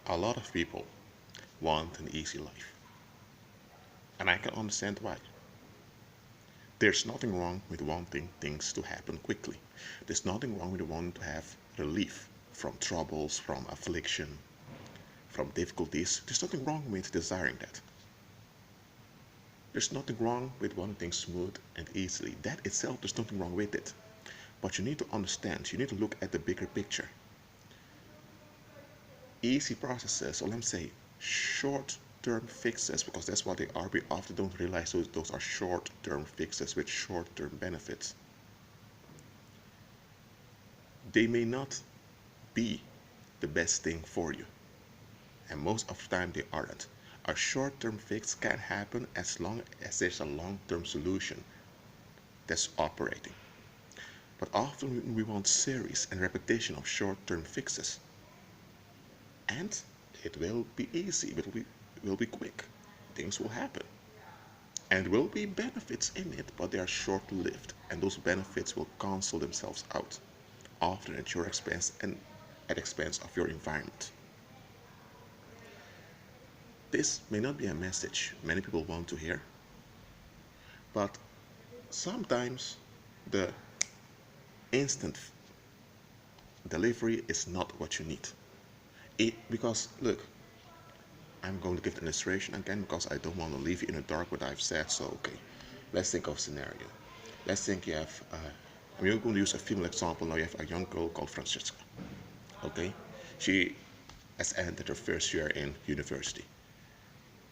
A lot of people want an easy life, and I can understand why. There's nothing wrong with wanting things to happen quickly. There's nothing wrong with wanting to have relief from troubles, from affliction, from difficulties. There's nothing wrong with desiring that. There's nothing wrong with wanting things smooth and easily. That itself, there's nothing wrong with it. But you need to understand, you need to look at the bigger picture. Easy processes, or let me say short term fixes, because that's what they are. We often don't realize those are short term fixes with short term benefits. They may not be the best thing for you, and most of the time they aren't. A short term fix can happen as long as there's a long term solution that's operating. But often we want series and repetition of short term fixes. And it will be easy, will be quick. Things will happen. And there will be benefits in it, but they are short lived. And those benefits will cancel themselves out, often at your expense and at expense of your environment. This may not be a message many people want to hear, but sometimes the instant delivery is not what you need. Because, look, I'm going to give an illustration again because I don't want to leave you in the dark what I've said. So, okay, let's think of a scenario. Let's think you have, I'm going to use a female example. Now you have a young girl called Francesca. Okay, she has entered her first year in university,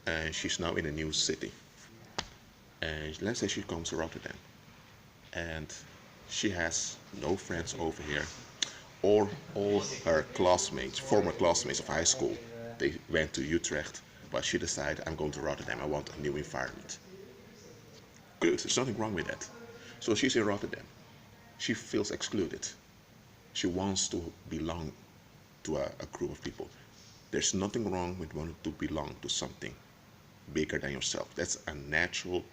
and she's now in a new city. And let's say she comes to Rotterdam, and she has no friends over here, or all her classmates, former classmates of high school, they went to Utrecht, but she decided, I'm going to Rotterdam, I want a new environment. Good, there's nothing wrong with that. So she's in Rotterdam. She feels excluded. She wants to belong to a group of people. There's nothing wrong with wanting to belong to something bigger than yourself. That's a natural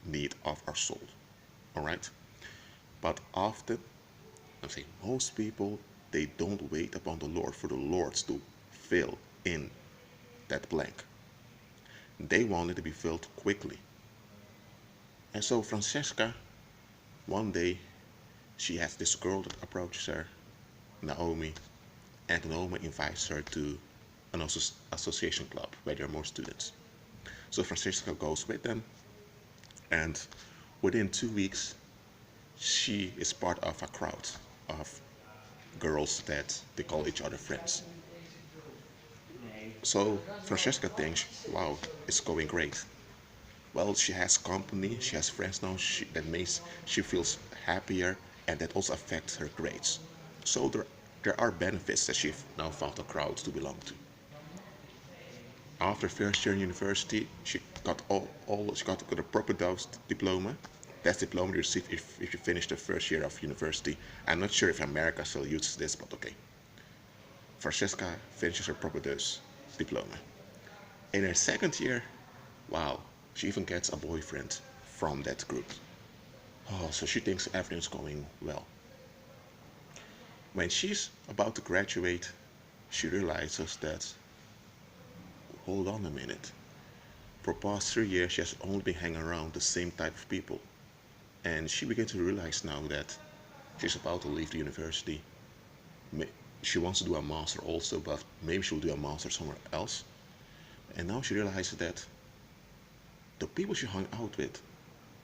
need of our soul. All right? But often, I'm saying most people, they don't wait upon the Lord for the Lord to fill in that blank. They want it to be filled quickly. And so Francesca, one day, she has this girl that approaches her, Naomi, and Naomi invites her to an association club where there are more students. So Francesca goes with them, and within 2 weeks, she is part of a crowd of girls that they call each other friends. So Francesca thinks, wow, it's going great. Well, she has company, she has friends now, that makes she feels happier, and that also affects her grades. So there are benefits that she now found a crowd to belong to. After first year in university, she got she got a proper diploma. That's diploma you receive if you finish the first year of university. I'm not sure if America still uses this, but okay. Francesca finishes her proper diploma. In her second year, wow, she even gets a boyfriend from that group. Oh, so she thinks everything's going well. When she's about to graduate, she realizes that, hold on a minute. For past 3 years, she has only been hanging around the same type of people. And she began to realize now that she's about to leave the university. She wants to do a master also, but maybe she'll do a master somewhere else. And now she realizes that the people she hung out with,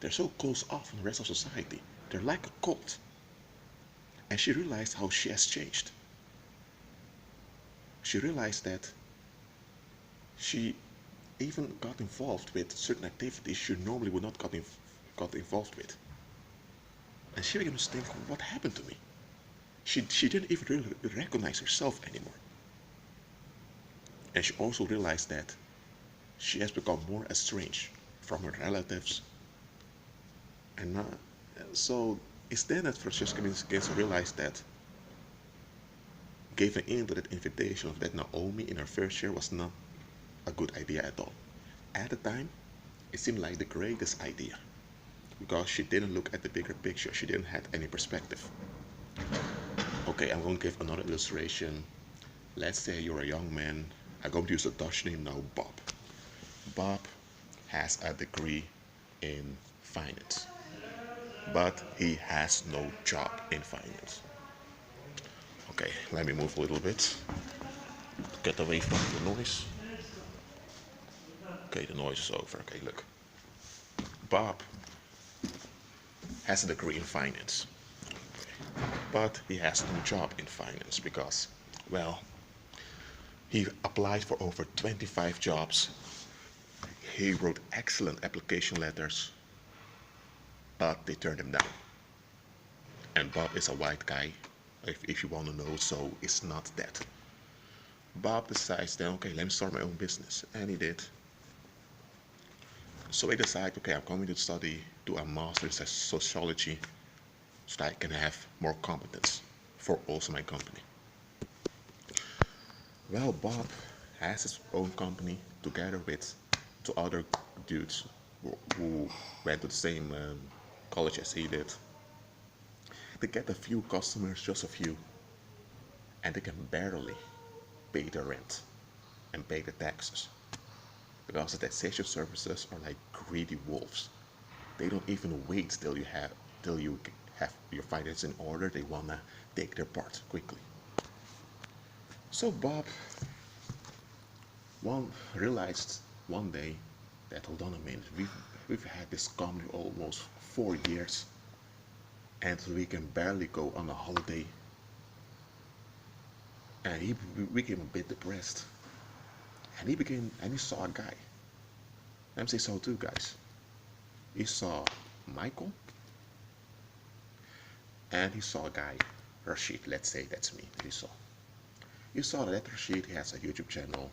they're so close off from the rest of society. They're like a cult. And she realized how she has changed. She realized that she even got involved with certain activities she normally would not got involved with. And she began to think, what happened to me? She didn't even really recognize herself anymore. And she also realized that she has become more estranged from her relatives. And so it's then that Francesca begins to realize that giving in to that invitation of that Naomi in her first year was not a good idea at all. At the time, it seemed like the greatest idea because she didn't look at the bigger picture. She didn't have any perspective. Okay, I'm going to give another illustration. Let's say you're a young man I'm going to use a Dutch name now, Bob. Bob has a degree in finance, but he has no job in finance. Okay, let me move a little bit. Get away from the noise. Okay, the noise is over. Okay, look. Bob has a degree in finance, but he has no job in finance because, well, he applied for over 25 jobs. He wrote excellent application letters, but they turned him down. And Bob is a white guy, if you want to know, so it's not that. Bob decides then, okay, let me start my own business. And he did. So he decided, okay, I'm going to study, do a master's in sociology so that I can have more competence for also my company. Well, Bob has his own company together with two other dudes who went to the same college as he did. They get a few customers, just a few, and they can barely pay the rent and pay the taxes because the taxation services are like greedy wolves. They don't even wait till you have your finances in order. They wanna take their part quickly. So Bob one realized one day that, hold on a minute, we've had this company almost 4 years and we can barely go on a holiday. And he became a bit depressed. And he saw a guy. Let me say so too, guys. He saw Michael and he saw a guy, Rashid, let's say that's me, that he saw. He saw that Rashid, he has a YouTube channel.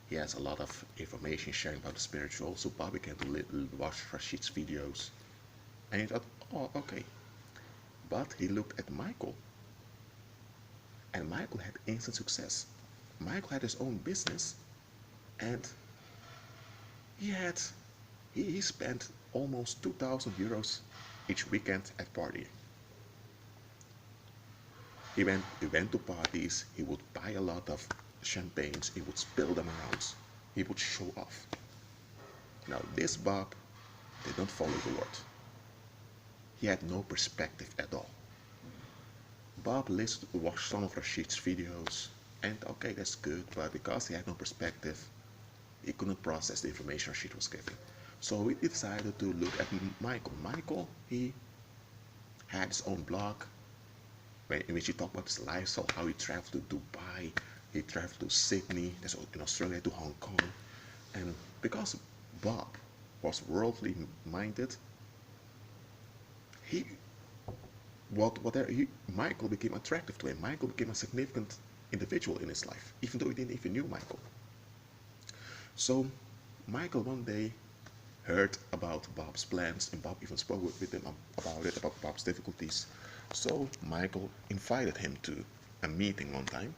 He has a lot of information sharing about the spiritual, so Bob began to watch Rashid's videos. And he thought, oh, okay. But he looked at Michael, and Michael had instant success. Michael had his own business, and he spent almost 2,000 euros each weekend at partying. He went to parties, he would buy a lot of champagnes, he would spill them around, he would show off. Now this Bob did not follow the Lord. He had no perspective at all. Bob listened to watch some of Rashid's videos, and okay, that's good, but because he had no perspective, he couldn't process the information Rashid was giving. So he decided to look at Michael. Michael, he had his own blog in which he talked about his lifestyle, how he traveled to Dubai, he traveled to Sydney, that's in Australia, to Hong Kong. And because Bob was worldly minded, he Michael became attractive to him. Michael became a significant individual in his life, even though he didn't even knew Michael. So Michael one day heard about Bob's plans, and Bob even spoke with him about it, about Bob's difficulties. So Michael invited him to a meeting one time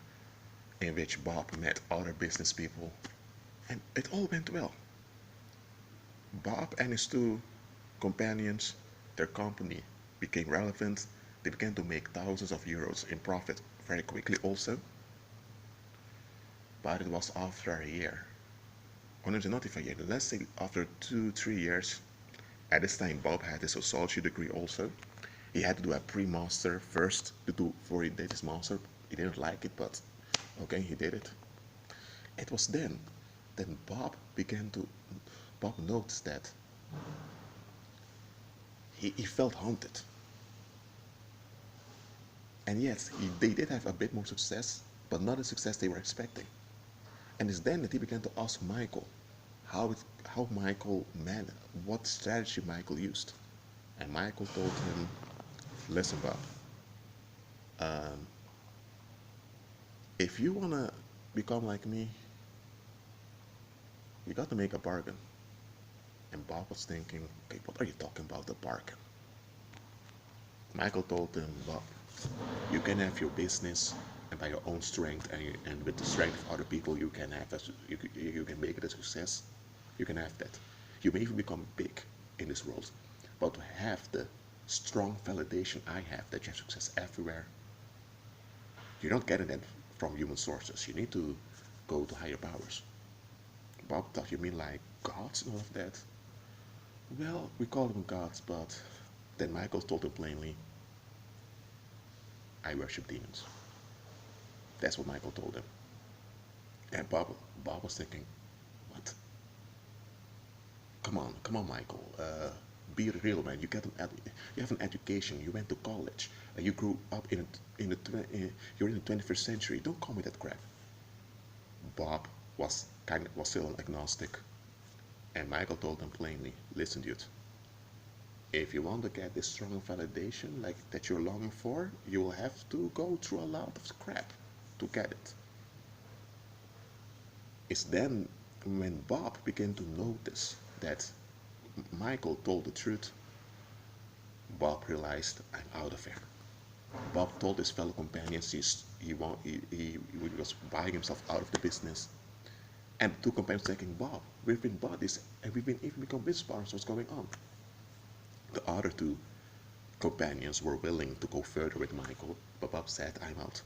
in which Bob met other business people, and it all went well. Bob and his two companions, their company became relevant. They began to make thousands of euros in profit very quickly also. But it was after a year. Or not even a year, let's say after 2-3 years. At this time Bob had his sociology degree also. He had to do a pre-master first before he did his master. He didn't like it, but okay, he did it. It was then Bob noticed that he felt haunted. And yes, they did have a bit more success, but not the success they were expecting. And it's then that he began to ask Michael how Michael what strategy Michael used. And Michael told him, listen, Bob, if you want to become like me, you got to make a bargain. And Bob was thinking, okay, what are you talking about, the bargain? Michael told him, Bob, you can have your business, and by your own strength and with the strength of other people, you can you can make it a success. You can have that. You may even become big in this world, but to have the strong validation I have that you have success everywhere, you're not getting that from human sources. You need to go to higher powers. Bob thought, you mean like gods and all of that? Well, we call them gods, but then Michael told him plainly, I worship demons. That's what Michael told him. And Bob was thinking, what? Come on, Michael. Be real, man. You have an education. You went to college. You grew up you're in the 21st century. Don't call me that crap. Bob was still an agnostic, and Michael told him plainly, listen, dude. If you want to get this strong validation like that you're longing for, you will have to go through a lot of crap to get it. It's then when Bob began to notice that Michael told the truth, Bob realized, I'm out of here. Bob told his fellow companions he was buying himself out of the business. And the two companions thinking, Bob, we've been buddies and we've been even become business partners. What's going on? The other two companions were willing to go further with Michael, but Bob said, I'm out.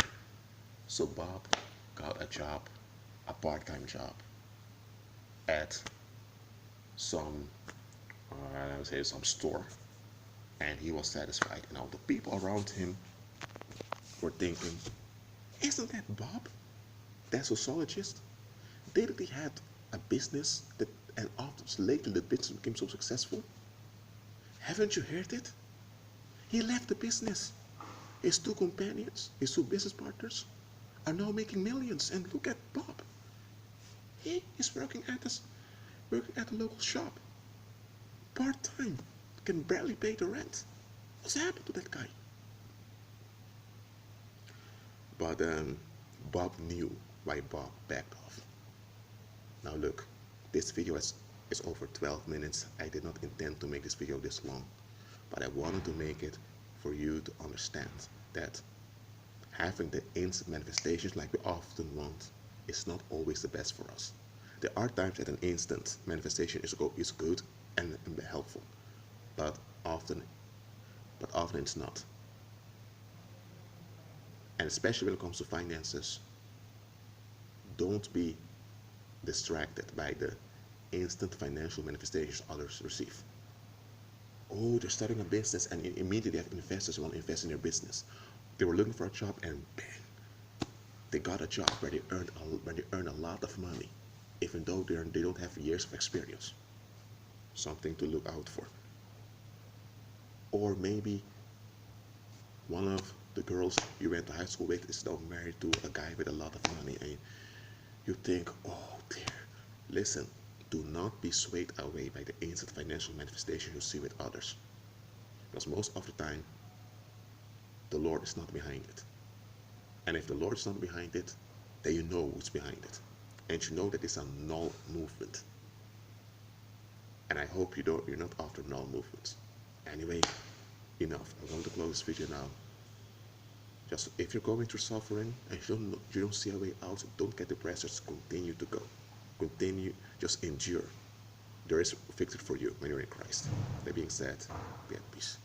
So Bob got a job, a part-time job, at some, I would say some store, and he was satisfied. And all the people around him were thinking, isn't that Bob, that sociologist? Didn't he had a business that, and after lately the business became so successful? Haven't you heard it? He left the business. His two companions, his two business partners, are now making millions. And look at Bob. He is working at a local shop, part-time, can barely pay the rent. What's happened to that guy? But Bob knew why Bob backed off. Now look, this video is over 12 minutes. I did not intend to make this video this long, but I wanted to make it for you to understand that having the instant manifestations like we often want is not always the best for us. There are times that an instant manifestation is good and helpful, but often it's not. And especially when it comes to finances, don't be distracted by the instant financial manifestations others receive. Oh, they're starting a business and immediately they have investors who want to invest in their business. They were looking for a job and bang, they got a job where they earn a lot of money, even though they don't have years of experience. Something to look out for. Or maybe one of the girls you went to high school with is now married to a guy with a lot of money, and you think, oh dear. Listen, do not be swayed away by the instant financial manifestation you see with others. Because most of the time, the Lord is not behind it. And if the Lord is not behind it, then you know who's behind it. And you know that it's a null movement. And I hope you're not after null movements. Anyway, enough. I'm going to close this video now. Just if you're going through suffering and you don't see a way out, don't get depressed, just continue to go. Continue, just endure. There is victory for you when you're in Christ. That being said, be at peace.